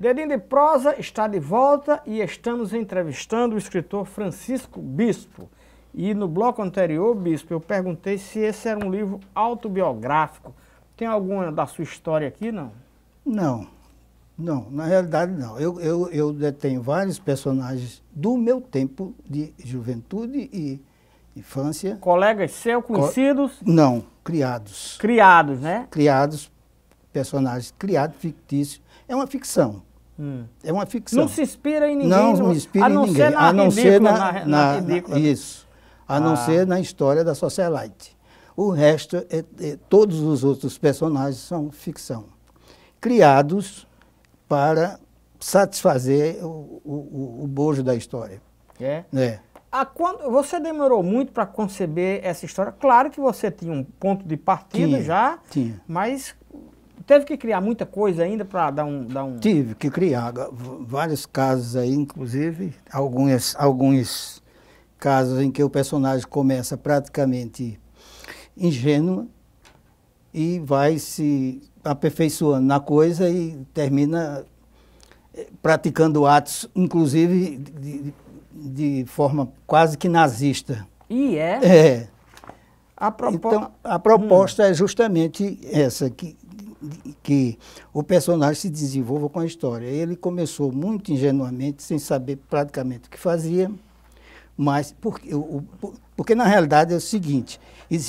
Dedinho de Prosa está de volta e estamos entrevistando o escritor Francisco Bispo. E no bloco anterior, Bispo, eu perguntei se esse era um livro autobiográfico. Tem alguma da sua história aqui, não? Não, na realidade não. Eu detenho vários personagens do meu tempo de juventude e infância. Colegas seus, conhecidos? Não, criados. Criados, né? Criados, personagens criados, fictícios. É uma ficção. É uma ficção. Não se inspira em ninguém. Não me inspira em ninguém. A não ser na ridícula. Isso. A não ser na história da socialite. O resto, todos os outros personagens são ficção. Criados para satisfazer o bojo da história. É? É. Você demorou muito para conceber essa história? Claro que você tinha um ponto de partida já, mas teve que criar muita coisa ainda para dar um... Tive que criar vários casos aí, inclusive, alguns casos em que o personagem começa praticamente ingênuo e vai se aperfeiçoando na coisa e termina praticando atos, inclusive de forma quase que nazista. E é? É. Então, a proposta é justamente essa, que o personagem se desenvolva com a história. Ele começou muito ingenuamente, sem saber praticamente o que fazia, mas porque na realidade é o seguinte,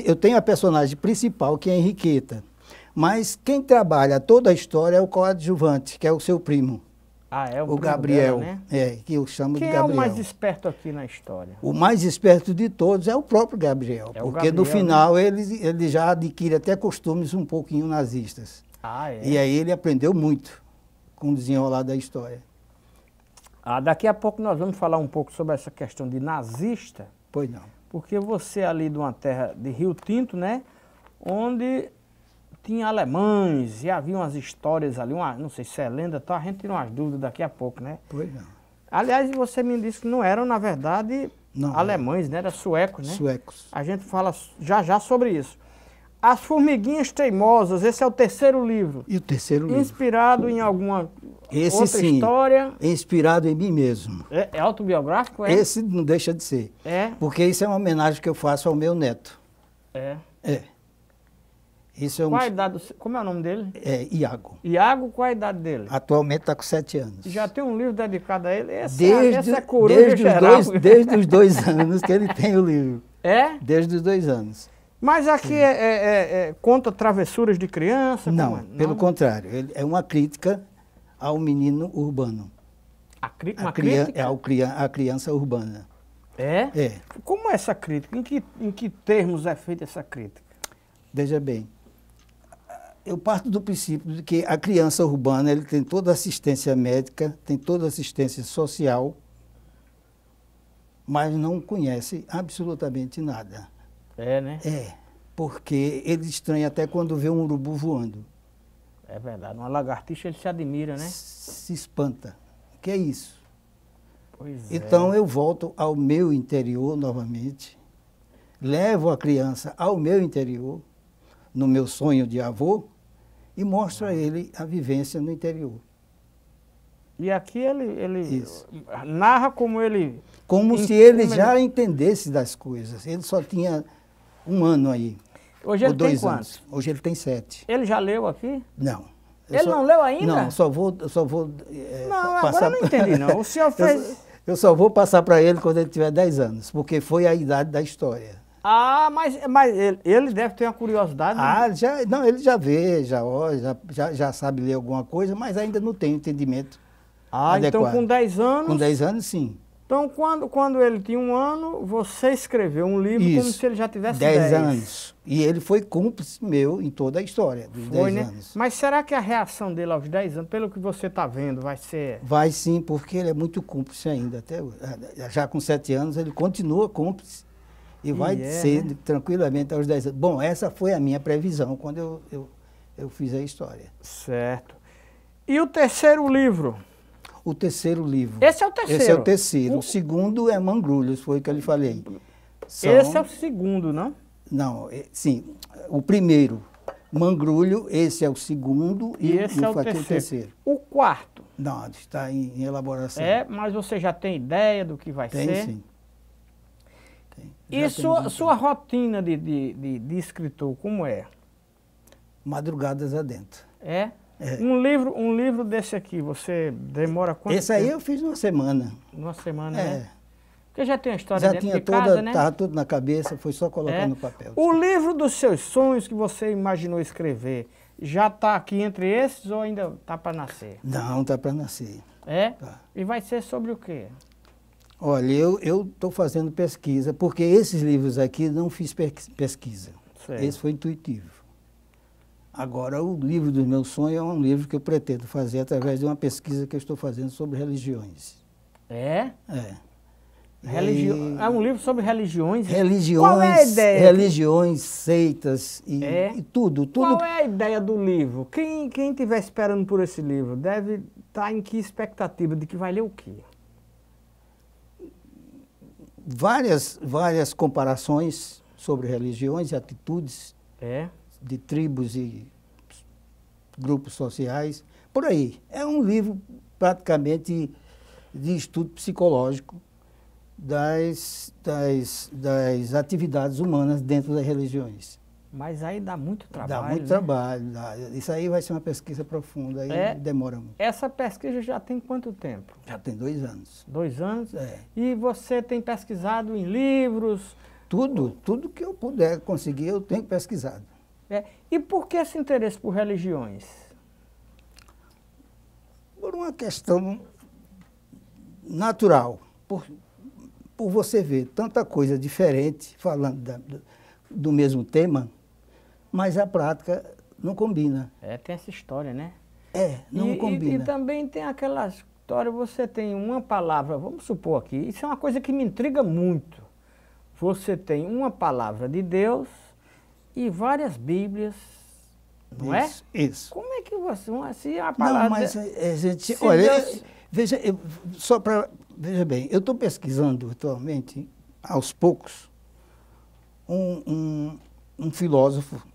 eu tenho a personagem principal, que é Henriqueta, mas quem trabalha toda a história é o coadjuvante, que é o seu primo. Ah, é o Gabriel, dela, né? Que eu chamo de Quem Gabriel. é o mais esperto aqui na história? O mais esperto de todos é o próprio Gabriel, porque no final, né, ele já adquire até costumes um pouquinho nazistas. Ah, é? E aí ele aprendeu muito com o desenrolar da história. Daqui a pouco nós vamos falar um pouco sobre essa questão de nazista. Pois não. Porque você é ali de uma terra de Rio Tinto, né? Onde tinha alemães e havia umas histórias ali, não sei se é lenda, a gente tira umas dúvidas daqui a pouco, né? Pois não. Aliás, você me disse que não eram, na verdade, alemães, né? Eram suecos, né? Suecos. A gente fala já sobre isso. As Formiguinhas Teimosas, esse é o terceiro livro. E o terceiro livro? Inspirado em alguma outra história? É inspirado em mim mesmo. É autobiográfico, é? Esse não deixa de ser. É? Porque isso é uma homenagem que eu faço ao meu neto. É? É. Isso é qual a idade? Como é o nome dele? É Iago. Iago, qual a idade dele? Atualmente está com 7 anos. Já tem um livro dedicado a ele? Desde os 2 anos que ele tem o livro. É? Desde os 2 anos. Mas aqui conta travessuras de criança? Não, pelo contrário. Ele é uma crítica ao menino urbano. Uma crítica? A criança urbana. É? É. Como é essa crítica? Em que termos é feita essa crítica? Veja bem, eu parto do princípio de que a criança urbana ele tem toda a assistência médica, tem toda a assistência social, mas não conhece absolutamente nada. É, né? É, porque ele estranha até quando vê um urubu voando. É verdade, uma lagartixa ele se admira, né? Se espanta. O que é isso? Pois então eu volto ao meu interior novamente, levo a criança ao meu interior, no meu sonho de avô, e mostro a ele a vivência no interior. E aqui ele narra como ele... Como se ele já entendesse das coisas. Ele só tinha 1 ano aí. Hoje ele tem quantos? Hoje ele tem 7. Ele já leu aqui? Não. Ele não leu ainda? Não, só vou não, agora eu não entendi não. O senhor fez... Eu só vou passar para ele quando ele tiver 10 anos, porque foi a idade da história. Ah, mas ele deve ter uma curiosidade. Ele já vê, já sabe ler alguma coisa, mas ainda não tem entendimento adequado. Então com 10 anos... Com 10 anos, sim. Então, quando ele tinha 1 ano, você escreveu um livro como se ele já tivesse 10 anos. E ele foi cúmplice meu em toda a história dos 10 anos. Mas será que a reação dele aos 10 anos, pelo que você está vendo, vai ser... Vai sim, porque ele é muito cúmplice ainda. Já com 7 anos, ele continua cúmplice. E vai ser tranquilamente aos 10 anos. Bom, essa foi a minha previsão quando eu fiz a história. Certo. E o terceiro livro? O terceiro livro. Esse é o terceiro? Esse é o terceiro. O segundo é Mangrulhos, foi o que eu lhe falei. Esse é o segundo, não? Não, sim. O primeiro, Mangrulho, esse é o segundo e esse é o terceiro. O quarto? Não, está em elaboração. Mas você já tem ideia do que vai ser? Tem, sim. E sua rotina de escritor, como é? Madrugadas adentro. É? É. Um livro desse aqui, você demora quanto tempo? Esse aí eu fiz numa semana. Numa semana, É. né? Porque já tem a história Já dentro tinha de casa, né? Estava tudo na cabeça, foi só colocar É. no papel. O livro dos seus sonhos que você imaginou escrever, já está aqui entre esses ou ainda está para nascer? Não, está para nascer. É? Tá. E vai ser sobre o quê? Olha, eu estou fazendo pesquisa, porque esses livros aqui não fiz pesquisa. Sei. Esse foi intuitivo. Agora, o livro dos meus sonhos é um livro que eu pretendo fazer através de uma pesquisa que eu estou fazendo sobre religiões. É? É. É um livro sobre religiões? Religiões, Qual é a ideia? religiões, seitas e tudo. Qual é a ideia do livro? Quem estiver esperando por esse livro deve estar em que expectativa de que vai ler o quê? Várias comparações sobre religiões e atitudes de tribos e grupos sociais, por aí. É um livro praticamente de estudo psicológico das atividades humanas dentro das religiões. Mas aí dá muito trabalho. Dá muito trabalho. Isso aí vai ser uma pesquisa profunda, aí demora muito. Essa pesquisa já tem quanto tempo? Já tem 2 anos. 2 anos? É. E você tem pesquisado em livros? Tudo que eu puder conseguir, eu tenho pesquisado. E por que esse interesse por religiões? Por uma questão natural. Por você ver tanta coisa diferente, falando do mesmo tema, mas a prática não combina. Tem essa história, né? Não combina. E também tem aquela história, você tem uma palavra, vamos supor aqui, isso é uma coisa que me intriga muito. Você tem uma palavra de Deus e várias Bíblias, não é? Isso. Como é que você... Se a palavra... Não, mas a gente... Olha, Deus... veja bem, eu estou pesquisando atualmente, aos poucos, um filósofo,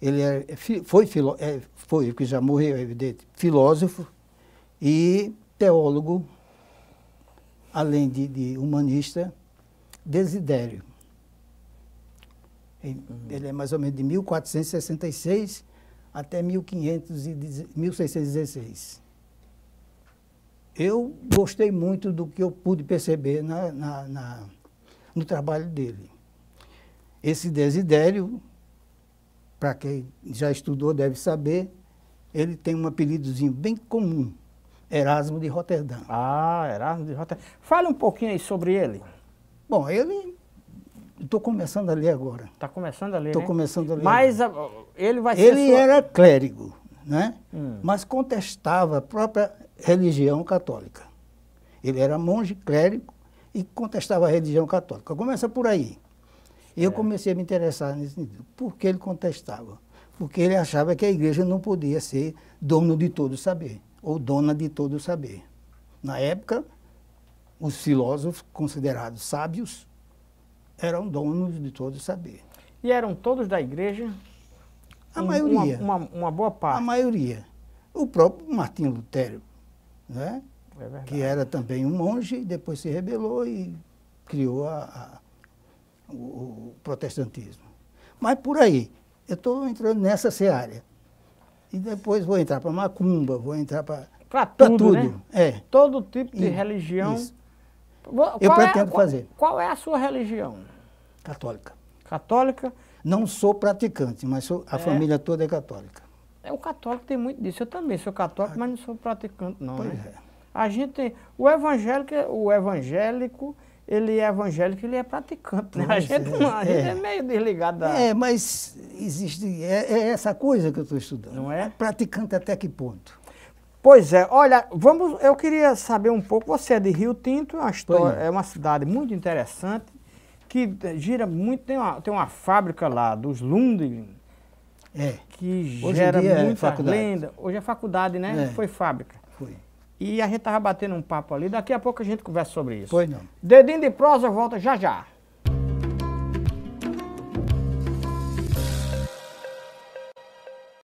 ele foi, porque já morreu, é evidente, filósofo e teólogo, além de humanista, Desidério. Ele é mais ou menos de 1466 até 1616. Eu gostei muito do que eu pude perceber no trabalho dele. Esse Desidério, para quem já estudou deve saber, ele tem um apelidozinho bem comum, Erasmo de Roterdã. Erasmo de Roterdã. Fale um pouquinho aí sobre ele. Bom, estou começando a ler agora. Está começando a ler, Estou começando a ler. Mas ele vai ser... Ele era clérigo, né? Mas contestava a própria religião católica. Ele era monge, clérigo, e contestava a religião católica. Começa por aí. E eu comecei a me interessar nesse sentido. Por que ele contestava? Porque ele achava que a igreja não podia ser dono de todo o saber, ou dona de todo o saber. Na época, os filósofos considerados sábios eram donos de todo o saber. E eram todos da igreja? A maioria. Uma boa parte. A maioria. O próprio Martinho Lutero, né? Que era também um monge, e depois se rebelou e criou o protestantismo. Mas por aí, eu estou entrando nessa seara. E depois vou entrar para macumba, vou entrar para tudo. Né? Todo tipo de religião. Isso. Eu pretendo fazer. Qual é a sua religião? Católica. Católica? Não sou praticante, mas a família toda é católica. O católico tem muito disso. Eu também sou católico, mas não sou praticante, não. Pois né? A gente tem... O evangélico, ele é evangélico, ele é praticante, né? A gente é meio desligado da... Mas existe... É essa coisa que eu estou estudando. Não é? Praticante até que ponto? Pois é. Olha, eu queria saber um pouco, você é de Rio Tinto, é uma cidade muito interessante, que gira muito, tem uma fábrica lá, dos Lundgren, que gera muita lenda. Hoje é faculdade, né? Foi fábrica. Foi. E a gente estava batendo um papo ali, daqui a pouco a gente conversa sobre isso. Pois não. Dedinho de Prosa volta já já.